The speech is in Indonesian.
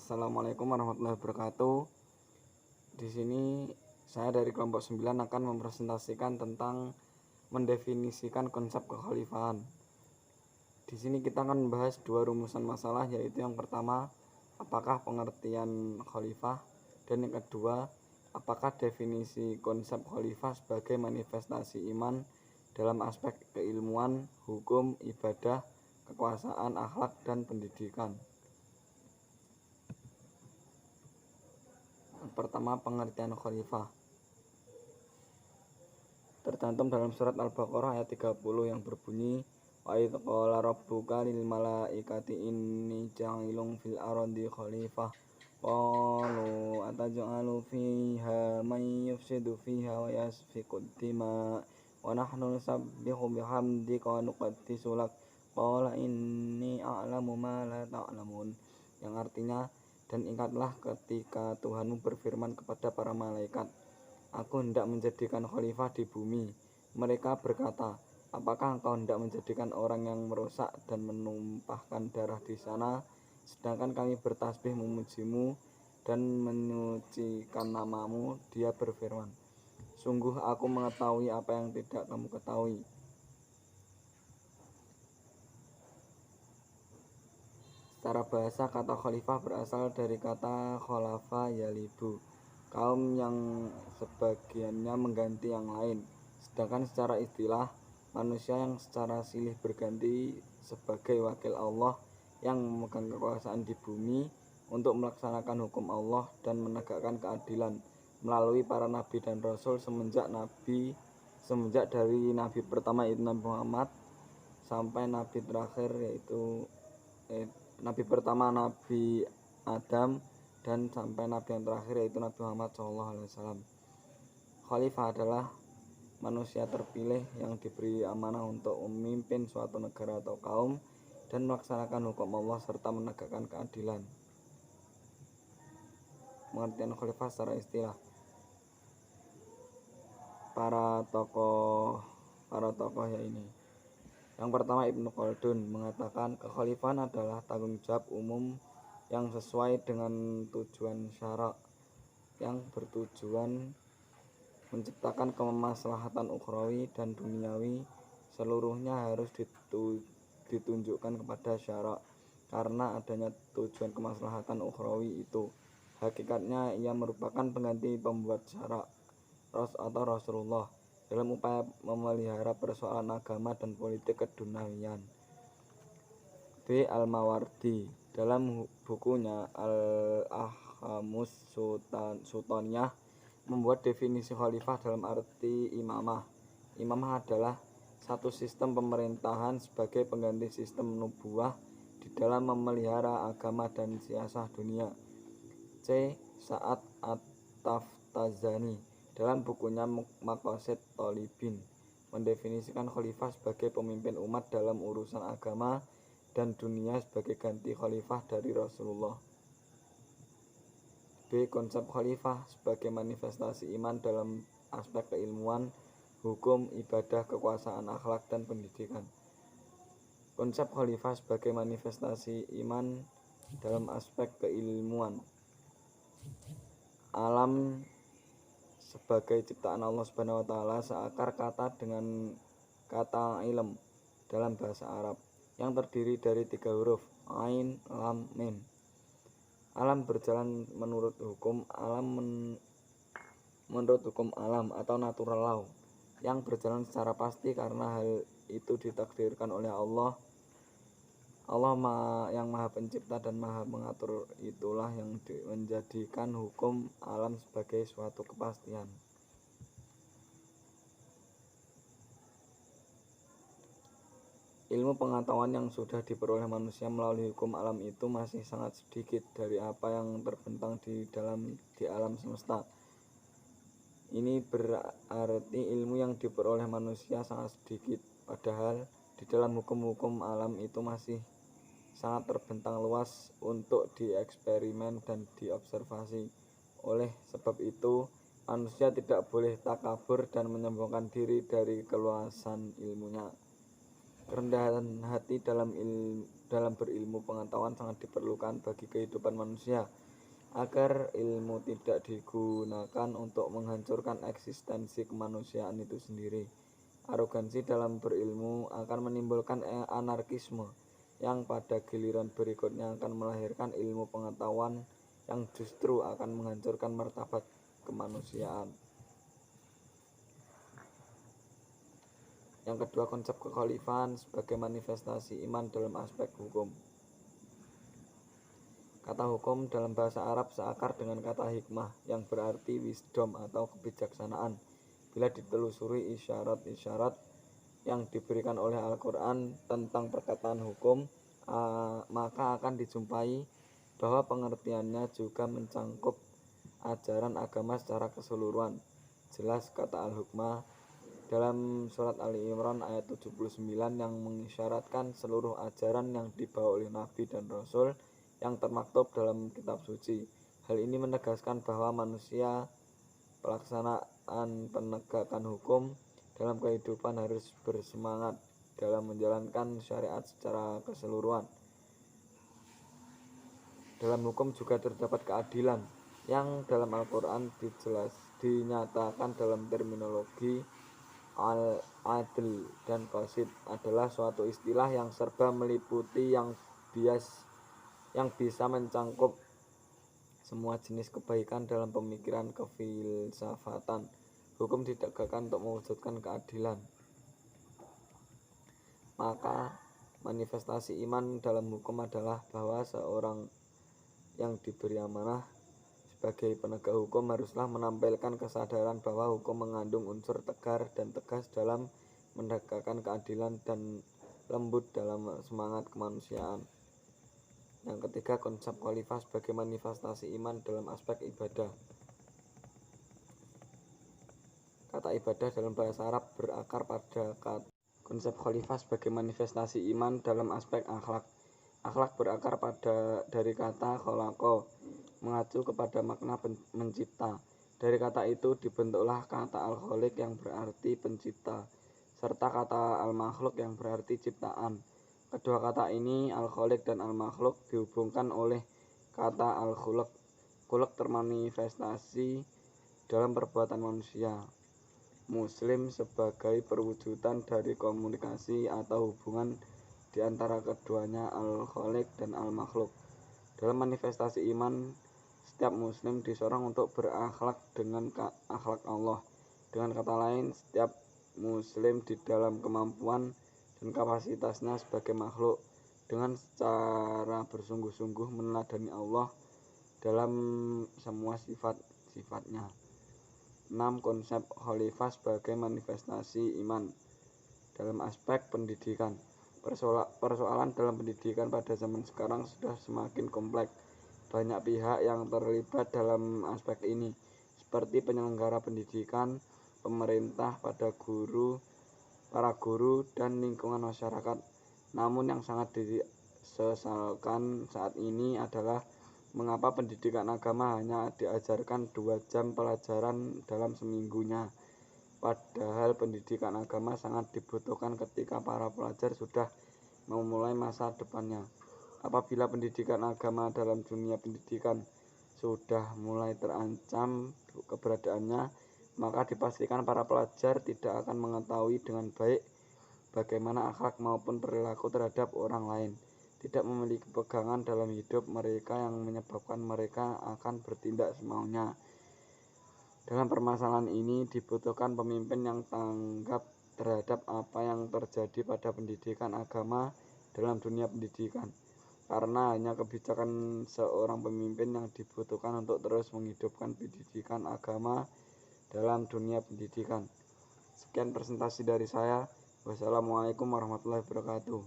Assalamualaikum warahmatullahi wabarakatuh. Di sini saya dari kelompok 9 akan mempresentasikan tentang mendefinisikan konsep kekhalifahan. Di sini kita akan membahas dua rumusan masalah, yaitu yang pertama, apakah pengertian khalifah, dan yang kedua, apakah definisi konsep khalifah sebagai manifestasi iman dalam aspek keilmuan, hukum, ibadah, kekuasaan, akhlak, dan pendidikan. Pertama, pengertian khalifah tercantum dalam surat Al-Baqarah ayat 30 yang berbunyi, wa idz qala rabbuka lil malaikati inni ja'ilun fil ardi khalifah qalu ataj'alu fiha man yufsidu fiha wa yasfiku dima wa nahnu nusabbihu bihamdika wa nuqaddisu lak qala inni a'lamu ma la ta'lamun, yang artinya, dan ingatlah ketika Tuhanmu berfirman kepada para malaikat, aku hendak menjadikan khalifah di bumi. Mereka berkata, apakah engkau hendak menjadikan orang yang merusak dan menumpahkan darah di sana, sedangkan kami bertasbih memujimu dan menyucikan namamu? Dia berfirman, sungguh aku mengetahui apa yang tidak kamu ketahui. Secara bahasa, kata khalifah berasal dari kata khalafa yalibu, kaum yang sebagiannya mengganti yang lain. Sedangkan secara istilah, manusia yang secara silih berganti sebagai wakil Allah yang memegang kekuasaan di bumi untuk melaksanakan hukum Allah dan menegakkan keadilan melalui para nabi dan rasul semenjak dari nabi pertama yaitu Nabi Muhammad sampai nabi terakhir yaitu nabi pertama Nabi Adam dan sampai nabi yang terakhir yaitu Nabi Muhammad SAW. Khalifah adalah manusia terpilih yang diberi amanah untuk memimpin suatu negara atau kaum dan melaksanakan hukum Allah serta menegakkan keadilan. Pengertian khalifah secara istilah. Para tokoh ya ini. Yang pertama, Ibnu Khaldun mengatakan kekhalifahan adalah tanggung jawab umum yang sesuai dengan tujuan syara yang bertujuan menciptakan kemaslahatan ukhrawi dan duniawi. Seluruhnya harus ditunjukkan kepada syara karena adanya tujuan kemaslahatan ukhrawi itu. Hakikatnya ia merupakan pengganti pembuat syara atau Rasulullah dalam upaya memelihara persoalan agama dan politik keduniawian. B. Al-Mawardi dalam bukunya Al-Ahkamus Sultaniyah membuat definisi khalifah dalam arti imamah. Imamah adalah satu sistem pemerintahan sebagai pengganti sistem nubuwah di dalam memelihara agama dan siasah dunia. C. Sa'ad At-Taftazani dalam bukunya Maqasid Thalibin mendefinisikan khalifah sebagai pemimpin umat dalam urusan agama dan dunia sebagai ganti khalifah dari Rasulullah. B. Konsep khalifah sebagai manifestasi iman dalam aspek keilmuan, hukum, ibadah, kekuasaan, akhlak, dan pendidikan. Konsep khalifah sebagai manifestasi iman dalam aspek keilmuan. Alam sebagai ciptaan Allah Subhanahu wa taala seakar kata dengan kata ilm dalam bahasa Arab yang terdiri dari 3 huruf ain, lam, mim. Alam berjalan menurut hukum alam atau natural law yang berjalan secara pasti karena hal itu ditakdirkan oleh Allah. Yang maha pencipta dan maha mengatur itulah yang menjadikan hukum alam sebagai suatu kepastian. Ilmu pengetahuan yang sudah diperoleh manusia melalui hukum alam itu masih sangat sedikit dari apa yang terbentang di alam semesta. Ini berarti ilmu yang diperoleh manusia sangat sedikit, padahal di dalam hukum-hukum alam itu masih sangat terbentang luas untuk dieksperimen dan diobservasi. Oleh sebab itu, manusia tidak boleh takabur dan menyombongkan diri dari keluasan ilmunya. Kerendahan hati dalam berilmu pengetahuan sangat diperlukan bagi kehidupan manusia, agar ilmu tidak digunakan untuk menghancurkan eksistensi kemanusiaan itu sendiri. Arogansi dalam berilmu akan menimbulkan anarkisme, yang pada giliran berikutnya akan melahirkan ilmu pengetahuan yang justru akan menghancurkan martabat kemanusiaan. Yang kedua, konsep kekhalifahan sebagai manifestasi iman dalam aspek hukum. Kata hukum dalam bahasa Arab seakar dengan kata hikmah, yang berarti wisdom atau kebijaksanaan. Bila ditelusuri isyarat-isyarat yang diberikan oleh Al-Quran tentang perkataan hukum, maka akan dijumpai bahwa pengertiannya juga mencangkup ajaran agama secara keseluruhan. Jelas kata al-hukmah dalam surat Ali Imran ayat 79 yang mengisyaratkan seluruh ajaran yang dibawa oleh Nabi dan Rasul yang termaktub dalam kitab suci. Hal ini menegaskan bahwa manusia pelaksanaan penegakan hukum dalam kehidupan harus bersemangat dalam menjalankan syariat secara keseluruhan. Dalam hukum juga terdapat keadilan yang dalam Al-Quran dinyatakan dalam terminologi al-adl dan qasid adalah suatu istilah yang serba meliputi yang bisa mencangkup semua jenis kebaikan dalam pemikiran kefilsafatan. Hukum ditegakkan untuk mewujudkan keadilan. Maka manifestasi iman dalam hukum adalah bahwa seorang yang diberi amanah sebagai penegak hukum haruslah menampilkan kesadaran bahwa hukum mengandung unsur tegar dan tegas dalam menegakkan keadilan dan lembut dalam semangat kemanusiaan. Yang ketiga, konsep khalifah sebagai manifestasi iman dalam aspek ibadah. Kata ibadah dalam bahasa Arab berakar pada konsep khalifah sebagai manifestasi iman dalam aspek akhlak. Akhlak berakar dari kata khalaqa, mengacu kepada makna mencipta. Dari kata itu dibentuklah kata al-khaliq yang berarti pencipta, serta kata al-makhluk yang berarti ciptaan. Kedua kata ini, al-khaliq dan al-makhluk, dihubungkan oleh kata al-khuluq. Khuluq termanifestasi dalam perbuatan manusia Muslim sebagai perwujudan dari komunikasi atau hubungan di antara keduanya, al-khaliq dan al-makhluk. Dalam manifestasi iman, setiap muslim disorong untuk berakhlak dengan akhlak Allah. Dengan kata lain, setiap muslim di dalam kemampuan dan kapasitasnya sebagai makhluk dengan secara bersungguh-sungguh meneladani Allah dalam semua sifat-sifatnya. 6. Konsep khalifah sebagai manifestasi iman dalam aspek pendidikan. Persoalan dalam pendidikan pada zaman sekarang sudah semakin kompleks. Banyak pihak yang terlibat dalam aspek ini, seperti penyelenggara pendidikan, pemerintah, para guru, dan lingkungan masyarakat. Namun yang sangat disesalkan saat ini adalah mengapa pendidikan agama hanya diajarkan 2 jam pelajaran dalam seminggunya. Padahal pendidikan agama sangat dibutuhkan ketika para pelajar sudah memulai masa depannya. Apabila pendidikan agama dalam dunia pendidikan sudah mulai terancam keberadaannya, maka dipastikan para pelajar tidak akan mengetahui dengan baik bagaimana akhlak maupun perilaku terhadap orang lain, tidak memiliki pegangan dalam hidup mereka yang menyebabkan mereka akan bertindak semaunya. Dalam permasalahan ini dibutuhkan pemimpin yang tanggap terhadap apa yang terjadi pada pendidikan agama dalam dunia pendidikan, karena hanya kebijakan seorang pemimpin yang dibutuhkan untuk terus menghidupkan pendidikan agama dalam dunia pendidikan. Sekian presentasi dari saya. Wassalamualaikum warahmatullahi wabarakatuh.